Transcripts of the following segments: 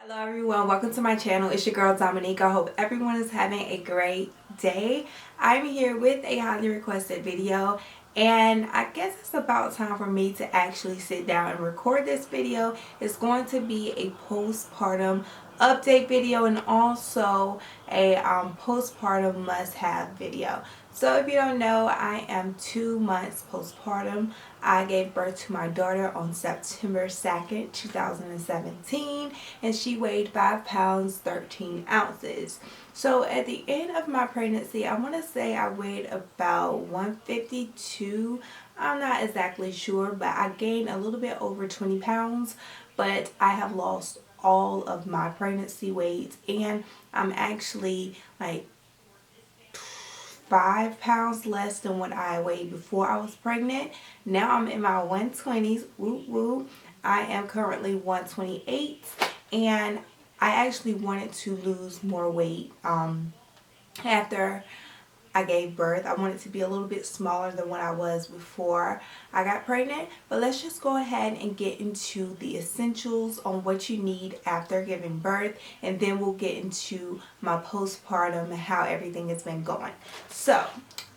Hello everyone, welcome to my channel. It's your girl Domonique. I hope everyone is having a great day. I'm here with a highly requested video, and I guess it's about time for me to actually sit down and record this video. It's going to be a postpartum update video and also a postpartum must-have video. So if you don't know, I am 2 months postpartum. I gave birth to my daughter on September 2nd, 2017, and she weighed 5 pounds, 13 ounces. So at the end of my pregnancy, I want to say I weighed about 152. I'm not exactly sure, but I gained a little bit over 20 pounds, but I have lost all of my pregnancy weight, and I'm actually like 5 pounds less than what I weighed before I was pregnant. Now I'm in my 120s. Woo woo. I am currently 128, and I actually wanted to lose more weight after I gave birth. I wanted to be a little bit smaller than what I was before I got pregnant. But let's just go ahead and get into the essentials on what you need after giving birth, and then we'll get into my postpartum and how everything has been going. So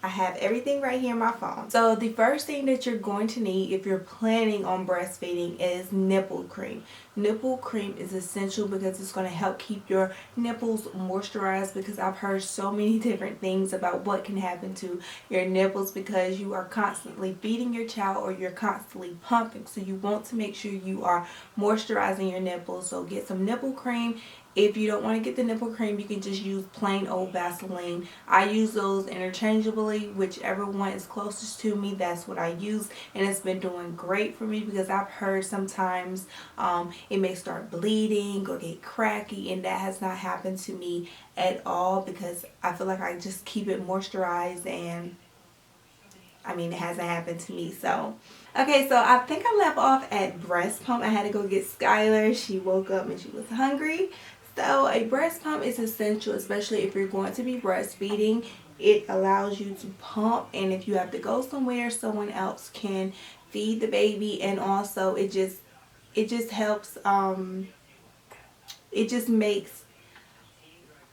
I have everything right here on my phone. So the first thing that you're going to need if you're planning on breastfeeding is nipple cream. Nipple cream is essential because it's going to help keep your nipples moisturized, because I've heard so many different things about what can happen to your nipples because you are constantly feeding your child or you're constantly pumping. So you want to make sure you are moisturizing your nipples. So get some nipple cream. If you don't want to get the nipple cream, you can just use plain old Vaseline. I use those interchangeably. Whichever one is closest to me, that's what I use. And it's been doing great for me, because I've heard sometimes it may start bleeding or get cracky, and that has not happened to me at all, because I feel like I just keep it moisturized, and I mean, it hasn't happened to me. So okay, so I think I left off at breast pump. I had to go get SKYLAR. She woke up and she was hungry. So a breast pump is essential, especially if you're going to be breastfeeding. It allows you to pump, and if you have to go somewhere, someone else can feed the baby. And also it just helps, it just makes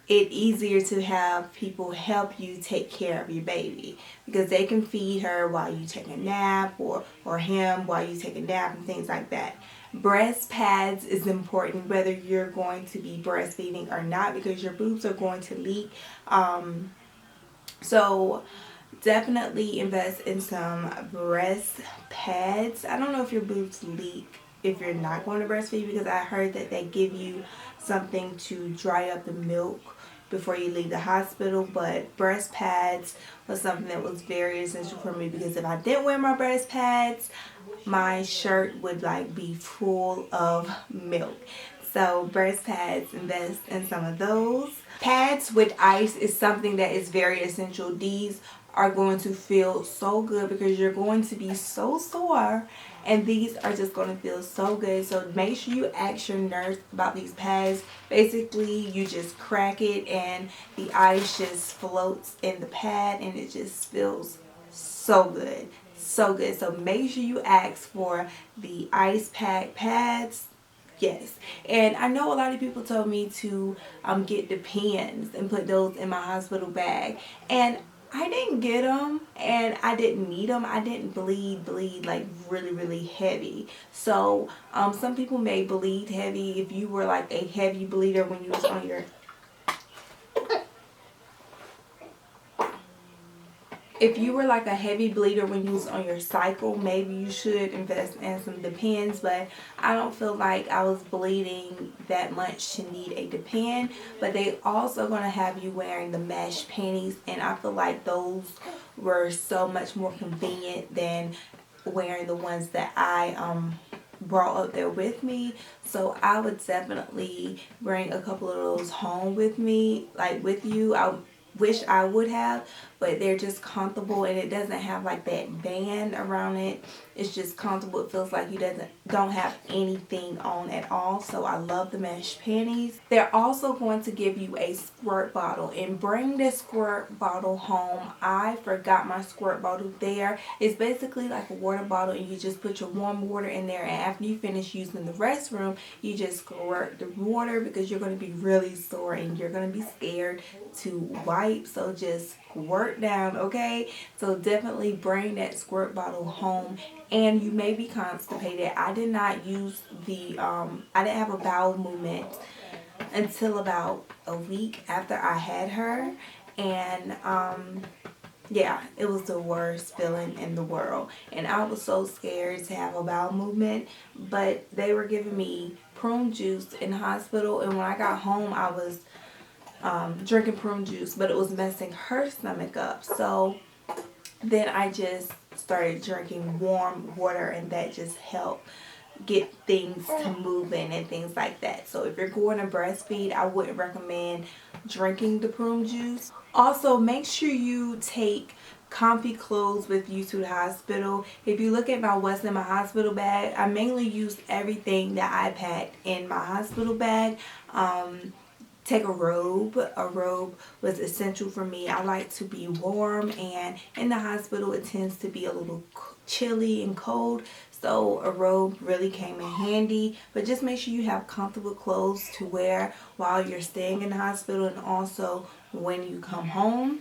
it easier to have people help you take care of your baby, because they can feed her while you take a nap, or him while you take a nap, and things like that. Breast pads is important whether you're going to be breastfeeding or not, because your boobs are going to leak. So definitely invest in some breast pads. I don't know if your boobs leak if you're not going to breastfeed, because I heard that they give you something to dry up the milk before you leave the hospital. But breast pads was something that was very essential for me, because if I didn't wear my breast pads, my shirt would like be full of milk. So breast pads, invest in some of those. Pads with ice is something that is very essential. These are going to feel so good because you're going to be so sore, and these are just going to feel so good. So make sure you ask your nurse about these pads. Basically, you just crack it and the ice just floats in the pad, and it just feels so good. So good. So make sure you ask for the ice pack pads. Yes. And I know a lot of people told me to get the pens and put those in my hospital bag, and I didn't get them, and I didn't need them. I didn't bleed like really heavy. So some people may bleed heavy. If you were like a heavy bleeder when you was on your If you were like a heavy bleeder when you was on your cycle, maybe you should invest in some Depends, but I don't feel like I was bleeding that much to need a Depend. But they also going to have you wearing the mesh panties, and I feel like those were so much more convenient than wearing the ones that I brought up there with me. So I would definitely bring a couple of those home with me, like with you. I wish I would have, but they're just comfortable, and it doesn't have like that band around it. It's just comfortable. It feels like you don't have anything on at all. So I love the mesh panties. They're also going to give you a squirt bottle, and bring this squirt bottle home. I forgot my squirt bottle there. It's basically like a water bottle, and you just put your warm water in there, and after you finish using the restroom, you just squirt the water, because you're going to be really sore and you're going to be scared to wipe. So just squirt down, okay? So definitely bring that squirt bottle home. And you may be constipated. I did not use the I didn't have a bowel movement until about a week after I had her, and yeah, it was the worst feeling in the world, and I was so scared to have a bowel movement. But they were giving me prune juice in the hospital, and when I got home I was drinking prune juice, but it was messing her stomach up. So then I just started drinking warm water, and that just helped get things to moving and things like that. So if you're going to breastfeed, I wouldn't recommend drinking the prune juice. Also, make sure you take comfy clothes with you to the hospital. If you look at my what's in my hospital bag, I mainly used everything that I packed in my hospital bag. Take a robe. A robe was essential for me. I like to be warm, and in the hospital it tends to be a little chilly and cold, so a robe really came in handy. But just make sure you have comfortable clothes to wear while you're staying in the hospital, and also when you come home.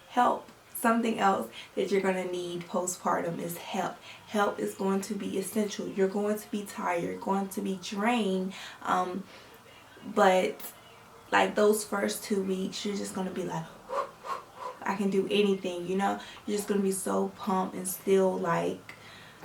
Help. Something else that you're going to need postpartum is help. Help is going to be essential. You're going to be tired, you're going to be drained, but like those first 2 weeks, you're just going to be like, I can do anything, you know. You're just going to be so pumped and still like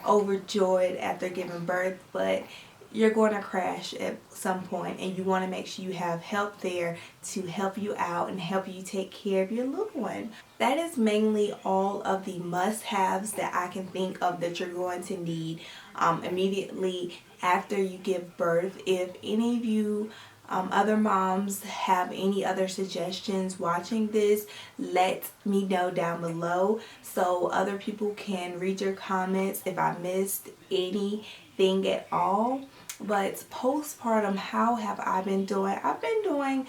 overjoyed after giving birth, but you're going to crash at some point, and you want to make sure you have help there to help you out and help you take care of your little one. That is mainly all of the must-haves that I can think of that you're going to need immediately after you give birth. If any of you other moms have any other suggestions watching this, let me know down below so other people can read your comments if I missed anything at all. But postpartum, how have I been doing? I've been doing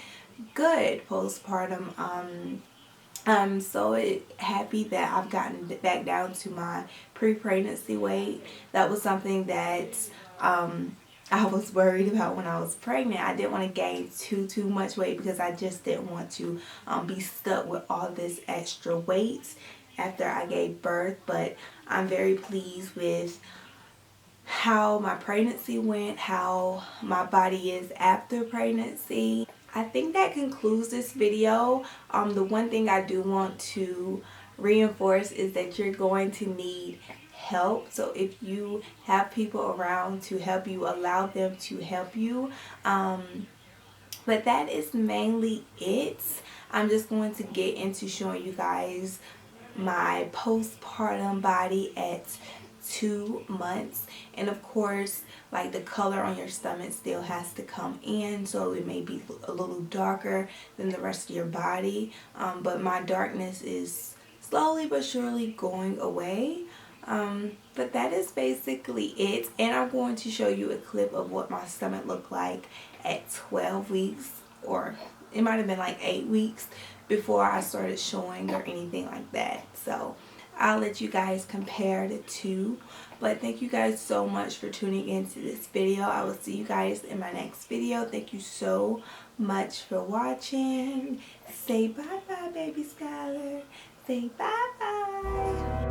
good postpartum. I'm so happy that I've gotten back down to my pre-pregnancy weight. That was something that I was worried about when I was pregnant. I didn't want to gain too much weight, because I just didn't want to be stuck with all this extra weight after I gave birth. But I'm very pleased with how my pregnancy went, how my body is after pregnancy. I think that concludes this video. The one thing I do want to reinforce is that you're going to need help. So if you have people around to help you, allow them to help you. But that is mainly it. I'm just going to get into showing you guys my postpartum body at 2 months, and of course, like, the color on your stomach still has to come in, so it may be a little darker than the rest of your body, but my darkness is slowly but surely going away. But that is basically it, and I'm going to show you a clip of what my stomach looked like at 12 weeks, or it might have been like 8 weeks before I started showing or anything like that. So I'll let you guys compare the two. But thank you guys so much for tuning into this video. I will see you guys in my next video. Thank you so much for watching. Say bye-bye, baby Skylar. Say bye-bye.